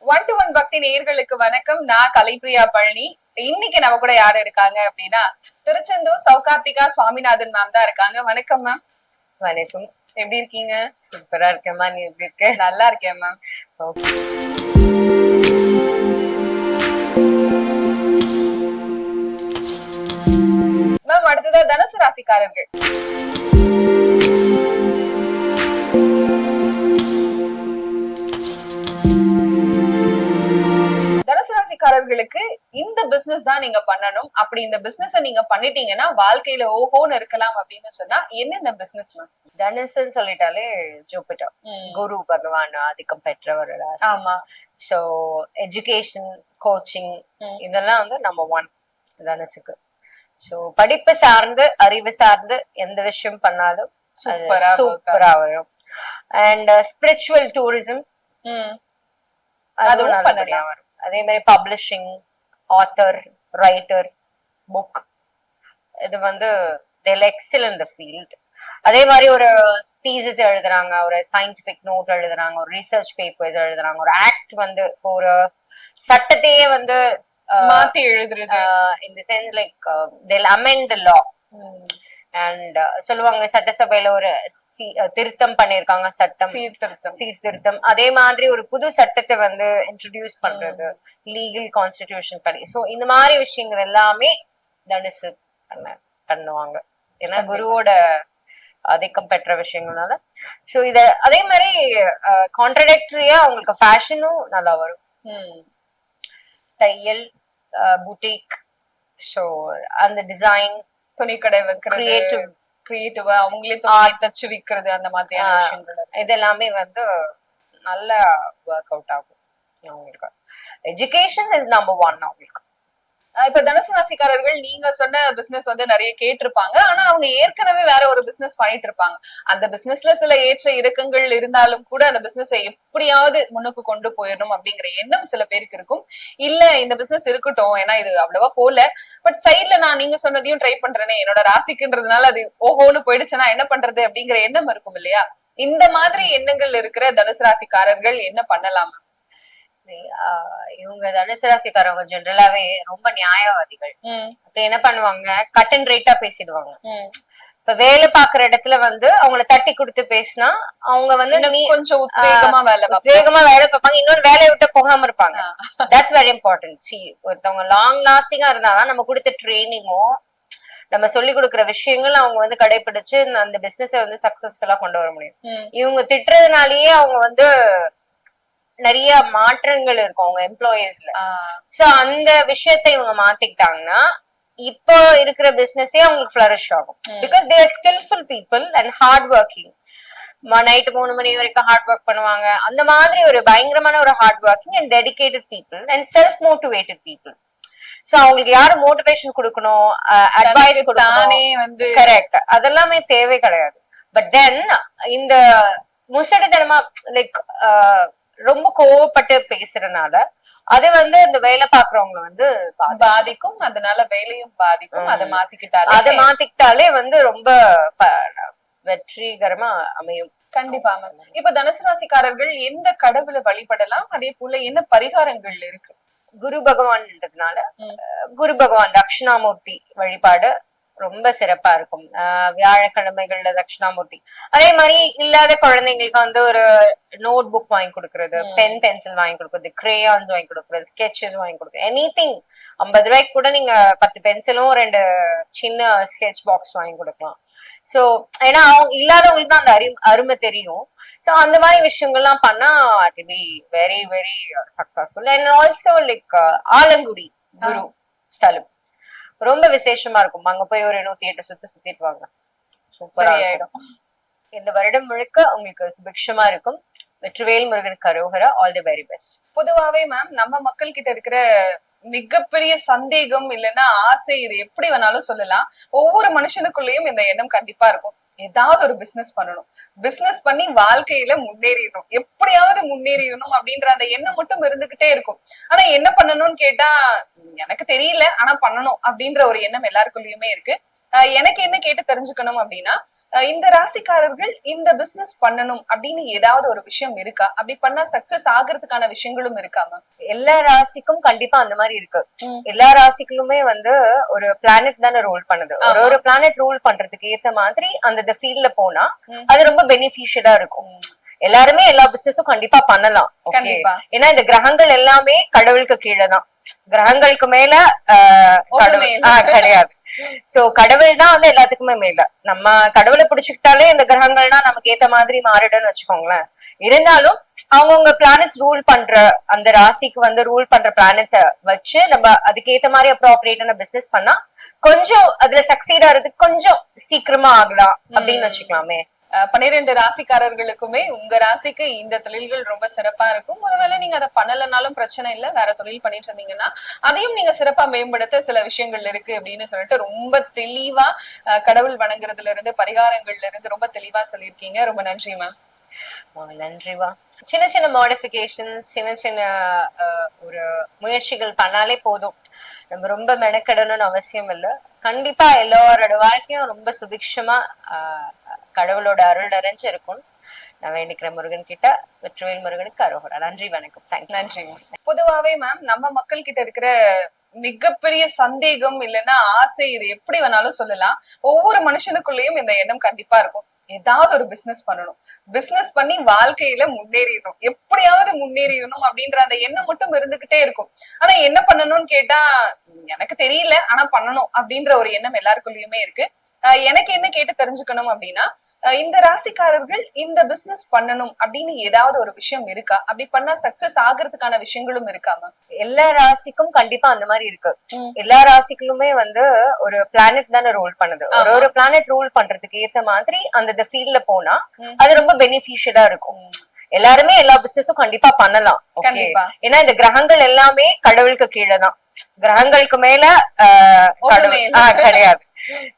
1-to-1 பக்தி நேயர்களுக்கு வணக்கம். நான் கலைப்பிரியா பழனி. இன்னைக்கு நம்ம கூட யாரு இருக்காங்க அப்படின்னா திருச்செந்தூர் சௌகார்த்திகா சுவாமிநாதன் மேம் தான் இருக்காங்க. வணக்கம் மேம். வணக்கம். எப்படி இருக்கீங்க? சூப்பரா இருக்கேம்மா, நீ எப்படி இருக்க? நல்லா இருக்கேன் மேம். மேம், அடுத்ததா தனுசு ராசிக்காரர்கள். தனுசு ராசிக்காரர்களுக்கு இந்த பிசினஸ் தான் நீங்க பண்ணணும், அப்படி இந்த பிசினஸ் நீங்க பண்ணிட்டீங்கன்னா வாழ்க்கையில ஓஹோன்னு இருக்கலாம் அப்படின்னு சொன்னா என்னென்ன பிசினஸ் மேம்? தனுசுன்னு சொல்லிட்டாலே ஜூபிட்டர், குரு பகவான் ஆதிக்கம் பெற்றவர் ராசி. ஆமா. ஸோ எஜுகேஷன், கோச்சிங் இதெல்லாம் வந்து நம்பர் 1 தனுசுக்கு. ஸோ படிப்பு சார்ந்து, அறிவு சார்ந்து எந்த விஷயம் பண்ணாலும் சூப்பரா வரும். அண்ட் ஸ்பிரிச்சுவல் டூரிசம் அதுவும் நல்லபடியா வரும். அதே மாதிரி பப்ளிஷிங், ஆத்தர், ரைட்டர், புக், இது வந்து எக்ஸல் இன் த ஃபீல்ட். அதே மாதிரி ஒரு தீசிஸ் எழுதுறாங்க, ஒரு சயின்டிபிக் நோட் எழுதுறாங்க, ஒரு ரிசர்ச் பேப்பர்ஸ் எழுதுறாங்க, ஒரு ஆக்ட் வந்து ஒரு சட்டத்தையே வந்து மாத்தி எழுதுறது. இந்த sense like they'll amend the law. And சொல்லுவாங்க சட்டசபையில ஒரு திருத்தம் பண்ணிருக்காங்க, சட்டம் சீர்திருத்தம். அதே மாதிரி ஒரு புது சட்டத்தை வந்து இன்ட்ரோடியூஸ் பண்றது, லீகல் கான்ஸ்டிடியூஷன் படி. சோ இந்த மாதிரி விஷயங்கள் எல்லாமே தனுசு பண்ணுவாங்க, ஏன்னா குருவோட ஆதிக்கம் பெற்ற விஷயங்கள்னால. சோ இத அதே மாதிரி கான்ட்ரடிக்டரியா அவங்களுக்கு ஃபேஷனும் நல்லா வரும். தையல், புட்டிக், ஸோ அந்த டிசைன், துணிக்கடை வைக்கிறது, கிரியேட்டிவா அவங்களே தச்சு விக்கிறது, அந்த மாதிரியான விஷயங்கள் இதெல்லாமே வந்து நல்ல ஒர்க் அவுட் ஆகும் அவங்களுக்கு. எஜுகேஷன் இஸ் நம்பர் 1 அவங்களுக்கு. இப்ப தனுசு ராசிக்காரர்கள் நீங்க சொன்ன பிசினஸ் வந்து நிறைய கேட்டிருப்பாங்க, ஆனா அவங்க ஏற்கனவே வேற ஒரு பிசினஸ் பண்ணிட்டு இருப்பாங்க. அந்த பிசினஸ்ல சில ஏற்ற இறக்கங்கள் இருந்தாலும் கூட அந்த பிசினஸ் எப்படியாவது முன்னுக்கு கொண்டு போயிடணும் அப்படிங்கிற எண்ணம் சில பேருக்கு இருக்கும். இல்ல இந்த பிசினஸ் இருக்கட்டும், ஏன்னா இது அவ்வளவா போல, பட் சைட்ல நான் நீங்க சொன்னதையும் ட்ரை பண்றேனே, என்னோட ராசிக்குன்றதுனால அது ஓஹோன்னு போயிடுச்சுன்னா என்ன பண்றது அப்படிங்கிற எண்ணம் இருக்கும் இல்லையா? இந்த மாதிரி எண்ணங்கள் இருக்கிற தனுசு ராசிக்காரர்கள் என்ன பண்ணலாம்? இவங்க தனுசு ராசிக்காரவங்க ஜென்ரலாவே ரொம்ப நியாயவாதிகள். அப்ப என்ன பண்ணுவாங்க, கட் அண்ட் ரைட்டா பேசிடுவாங்க. இப்ப வேலை பாக்குற இடத்துல வந்து அவங்கள தட்டி கொடுத்து பேசினா அவங்க வந்து கொஞ்சம் உத்வேகமா வேலை பார்ப்பாங்க, இன்னொரு வேலையை விட்டு போகாம இருப்பாங்க. That's very important. சி, ஒருத்தவங்க லாங் லாஸ்டிங்கா இருந்தாதான் நம்ம கொடுத்த ட்ரைனிங்கும் நம்ம சொல்லி கொடுக்குற விஷயங்கள் அவங்க வந்து கடைபிடிச்சு அந்த பிசினஸ வந்து சக்சஸ்ஃபுல்லா கொண்டு வர முடியும். இவங்க திட்டுறதுனாலயே அவங்க வந்து நிறைய மாற்றங்கள் இருக்கும் அவங்க எம்ப்ளாயிஸ்ல. சோ அந்த விஷயத்தை இவங்க மாத்திக்கிட்டாங்கன்னா இப்போ இருக்கிற பிசினஸே அவங்களுக்கு ஃபிளரிஷ் ஆகும். Because they are skilful people and hard working. Night 3 மணி வரைக்கும் ஹார்ட் ஒர்க் பண்ணுவாங்க. அந்த மாதிரி ஒரு பயங்கரமான ஒரு hard working and dedicated people and self motivated people. So அவங்களுக்கு யாரும் மோட்டிவேஷன் கொடுக்கணும், அட்வைஸ் கொடுக்கணும், கரெக்ட், அதெல்லாமே தேவை கிடையாது. பட் தென் இந்த முசடித்தனமா லைக் ரொம்ப கோவப்பட்டு பேசுறதுனால அது வந்து இந்த வேலை பாக்குறவங்க வந்து பாதிக்கும், அதனால வேலையும் பாதிக்கும். அதை மாத்திக்கிட்டாலே வந்து ரொம்ப வெற்றிகரமா அமையும். கண்டிப்பா மேம். இப்ப தனுசு ராசிக்காரர்கள் எந்த கடவுளை வழிபடலாம், அதே போல என்ன பரிகாரங்கள் இருக்கு? குரு பகவான்ன்றதுனால குரு பகவான் தட்சிணாமூர்த்தி வழிபாடு ரொம்ப சிறப்பா இருக்கும். வியாழக்கிழமைகள்ல தட்சிணாமூர்த்தி. அதே மாதிரி இல்லாத குழந்தைங்களுக்கு வந்து ஒரு நோட் புக் வாங்கி கொடுக்கறது, பென் பென்சில் வாங்கி கொடுக்கறது, கிரேயான்ஸ் வாங்கி கொடுக்கறது, ஸ்கெட்சஸ் வாங்கி கொடுக்கறது, எனிதிங். 50 ரூபாய்க்கு கூட நீங்க 10 பென்சிலும் 2 சின்ன ஸ்கெட்ச் பாக்ஸ் வாங்கி கொடுக்கலாம். சோ ஏன்னா அவங்க இல்லாதவங்களுக்கு தான் அந்த அருமை தெரியும். சோ அந்த மாதிரி விஷயங்கள்லாம் பண்ணா it will be very very successful. And also like Alangudi குரு ஸ்தலம் ரொம்ப விசேஷமா இருக்கும். அங்க போய் ஒரு 108 சுத்திட்டு வாங்க, சூப்பரா ஆயிடும். இந்த வருடம் முழுக்க உங்களுக்கு சுபிக்ஷமா இருக்கும். வெற்றிவேல் முருகன் கரோகரா. All the very best. பொதுவாவே மேம், நம்ம மக்கள் கிட்ட இருக்கிற மிகப்பெரிய சந்தேகம் இல்லைன்னா ஆசை, இது எப்படி வேணாலும் சொல்லலாம், ஒவ்வொரு மனுஷனுக்குள்ளேயும் இந்த எண்ணம் கண்டிப்பா இருக்கும். ஏதாவது ஒரு பிசினஸ் பண்ணணும், பிசினஸ் பண்ணி வாழ்க்கையில முன்னேறிடணும், எப்படியாவது முன்னேறிடணும் அப்படின்ற அந்த எண்ணம் மட்டும் இருந்துகிட்டே இருக்கும். ஆனா என்ன பண்ணணும்னு கேட்டா எனக்கு தெரியல, ஆனா பண்ணணும் அப்படின்ற ஒரு எண்ணம் எல்லாருக்குள்ளயுமே இருக்கு. எனக்கு என்ன கேட்டு தெரிஞ்சுக்கணும் அப்படின்னா, இந்த ராசிக்காரர்கள் இந்த பிசினஸ் பண்ணணும் அப்படின்னு ஏதாவது ஒரு விஷயம் இருக்கா? அப்படி பண்ணா சக்சஸ் ஆகுறதுக்கான விஷயங்களும் இருக்கா மேம்? எல்லா ராசிக்கும் கண்டிப்பா அந்த மாதிரி இருக்கு. எல்லா ராசிகளுமே வந்து ஒரு பிளானட் தானே ரூல் பண்ணுது. ஒரு பிளானட் ரூல் பண்றதுக்கு ஏத்த மாதிரி அந்த ஃபீல்ட்ல போனா அது ரொம்ப பெனிஃபிஷியலா இருக்கும். எல்லாருமே எல்லா பிசினஸும் கண்டிப்பா பண்ணலாம். கண்டிப்பா. ஏன்னா இந்த கிரகங்கள் எல்லாமே கடவுளுக்கு கீழே தான். கிரகங்களுக்கு மேல கிடையாது. சோ கடவுள் தான் வந்து எல்லாத்துக்குமே மேல. நம்ம கடவுளை பிடிச்சுக்கிட்டாலே இந்த கிரகங்கள்னா நமக்கு ஏத்த மாதிரி மாறிடும்னு வச்சுக்கோங்களேன். இருந்தாலும் அவங்கவுங்க பிளானட்ஸ் ரூல் பண்ற அந்த ராசிக்கு வந்து ரூல் பண்ற பிளானட்ஸ வச்சு நம்ம அதுக்கு ஏத்த மாதிரி அப்ரோப்ரியேட்டான பிசினஸ் பண்ணா கொஞ்சம் அதுல சக்சீட் ஆகிறதுக்கு கொஞ்சம் சீக்கிரமா ஆகலாம் அப்படின்னு வச்சுக்கலாமே. 12 ராசிக்காரர்களுக்குமே உங்க ராசிக்கு இந்த தொழில்கள் ரொம்ப சிறப்பா இருக்கும். ஒருவேளை நீங்க அதை பண்ணலனாலும் பிரச்சனை இல்ல, வேற தொழில் பண்ணிட்டு இருந்தீங்கன்னா அதையும் நீங்க சிறப்பா மேம்படுத்த சில விஷயங்கள் இருக்கு அப்படின்னு சொல்லிட்டு ரொம்ப தெளிவா கடவுள் வணங்குறதுல இருந்து பரிகாரங்கள்ல இருந்து ரொம்ப தெளிவா சொல்லியிருக்கீங்க. ரொம்ப நன்றி மேம். நன்றிவா. சின்ன சின்ன மாடிஃபிகேஷன்ஸ், சின்ன சின்ன ஒரு முயற்சிகள் பண்ணாலே போதும். நம்ம ரொம்ப மெனக்கெடணும்னு அவசியம் இல்லை. கண்டிப்பா எல்லாரோட வாழ்க்கையும் ரொம்ப சுபிக்ஷமா கடவுளோட அருள் நிறைஞ்சு இருக்கும். நான் வேண்டிக்கிற முருகன் கிட்ட, வெற்றிவேல் முருகனுக்கு அரோகரா. நன்றி, வணக்கம். தேங்க்யூ. நன்றி. பொதுவாவே மேம் நம்ம மக்கள் கிட்ட இருக்கிற மிகப்பெரிய சந்தேகம் இல்லைன்னா ஆசை, இது எப்படி வேணாலும் சொல்லலாம், ஒவ்வொரு மனுஷனுக்குள்ளேயும் இந்த எண்ணம் கண்டிப்பா இருக்கும். ஏதாவது ஒரு பிசினஸ் பண்ணணும், பிசினஸ் பண்ணி வாழ்க்கையில முன்னேறிடணும், எப்படியாவது முன்னேறிடணும் அப்படின்ற அந்த எண்ணம் மட்டும் இருந்துகிட்டே இருக்கும். ஆனா என்ன பண்ணணும்னு கேட்டா எனக்கு தெரியல, ஆனா பண்ணணும் அப்படின்ற ஒரு எண்ணம் எல்லாருக்குள்ளயுமே இருக்கு. எனக்கு என்ன கேட்டு தெரிஞ்சுக்கணும் அப்படின்னா, இந்த ராசிக்காரர்கள் இந்த பிசினஸ் பண்ணணும் அப்படின்னு ஏதாவது ஒரு விஷயம் இருக்கா? அப்படி பண்ணா சக்சஸ் ஆகுறதுக்கான விஷயங்களும் இருக்கா மேம்? எல்லா ராசிக்கும் கண்டிப்பா அந்த மாதிரி இருக்கு. எல்லா ராசிகளுமே வந்து ஒரு பிளானட் தானே ரூல் பண்ணுது. ஒரு பிளானட் ரூல் பண்றதுக்கு ஏத்த மாதிரி அந்த ஃபீல்ட்ல போனா அது ரொம்ப பெனிஃபிஷியலா இருக்கும். எல்லாருமே எல்லா பிசினஸும் கண்டிப்பா பண்ணலாம். ஏன்னா இந்த கிரகங்கள் எல்லாமே கடவுளுக்கு கீழே தான். கிரகங்களுக்கு மேல கிடையாது.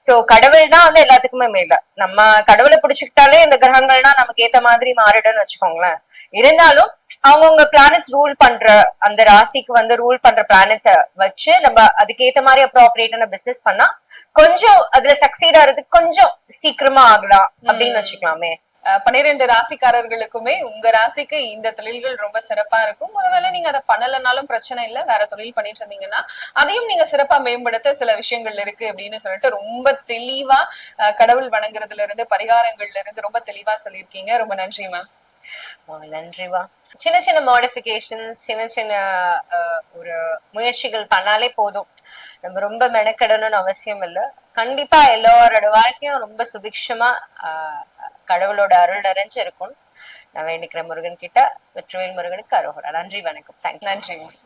சோ கடவுள் தான் வந்து எல்லாத்துக்குமே மேல. நம்ம கடவுளை பிடிச்சுக்கிட்டாலே இந்த கிரகங்கள்னா நமக்கு ஏத்த மாதிரி மாறிடும்னு வச்சுக்கோங்களேன். இருந்தாலும் அவங்கவுங்க பிளானட்ஸ் ரூல் பண்ற அந்த ராசிக்கு வந்து ரூல் பண்ற பிளானட்ஸ வச்சு நம்ம அதுக்கு ஏத்த மாதிரி அப்ரோப்ரியேட்டான பிசினஸ் பண்ணா கொஞ்சம் அதுல சக்சீட் ஆகிறதுக்கு கொஞ்சம் சீக்கிரமா ஆகலாம் அப்படின்னு வச்சுக்கலாமே. 12 ராசிக்காரர்களுக்குமே உங்க ராசிக்கு இந்த தொழில்கள் ரொம்ப சிறப்பா இருக்கும். ஒருவேளை நீங்க அதை பண்ணலனாலும் பிரச்சனை இல்ல, வேற தொழில் பண்ணிட்டு இருந்தீங்கன்னா அதையும் நீங்க சிறப்பா மேம்படுத்த சில விஷயங்கள் இருக்கு அப்படின்னு சொல்லிட்டு ரொம்ப தெளிவா கடவுள் வணங்குறதுல இருந்து பரிகாரங்கள்ல இருந்து ரொம்ப தெளிவா சொல்லியிருக்கீங்க. ரொம்ப நன்றி மேம். நன்றிவா. சின்ன சின்ன மாடிஃபிகேஷன்ஸ், சின்ன சின்ன ஒரு முயற்சிகள் பண்ணாலே போதும். நம்ம ரொம்ப மெனக்கெடணும்னு அவசியம் இல்லை. கண்டிப்பா எல்லாரோட வாழ்க்கையும் ரொம்ப சுபிக்ஷமா கடவுளோட அருள் நிறைஞ்சு இருக்கும். நான் வேண்டிக்கிற முருகன் கிட்ட, வெற்றிவேல் முருகனுக்கு அரோகரா. நன்றி, வணக்கம். தேங்க்யூ. நன்றி.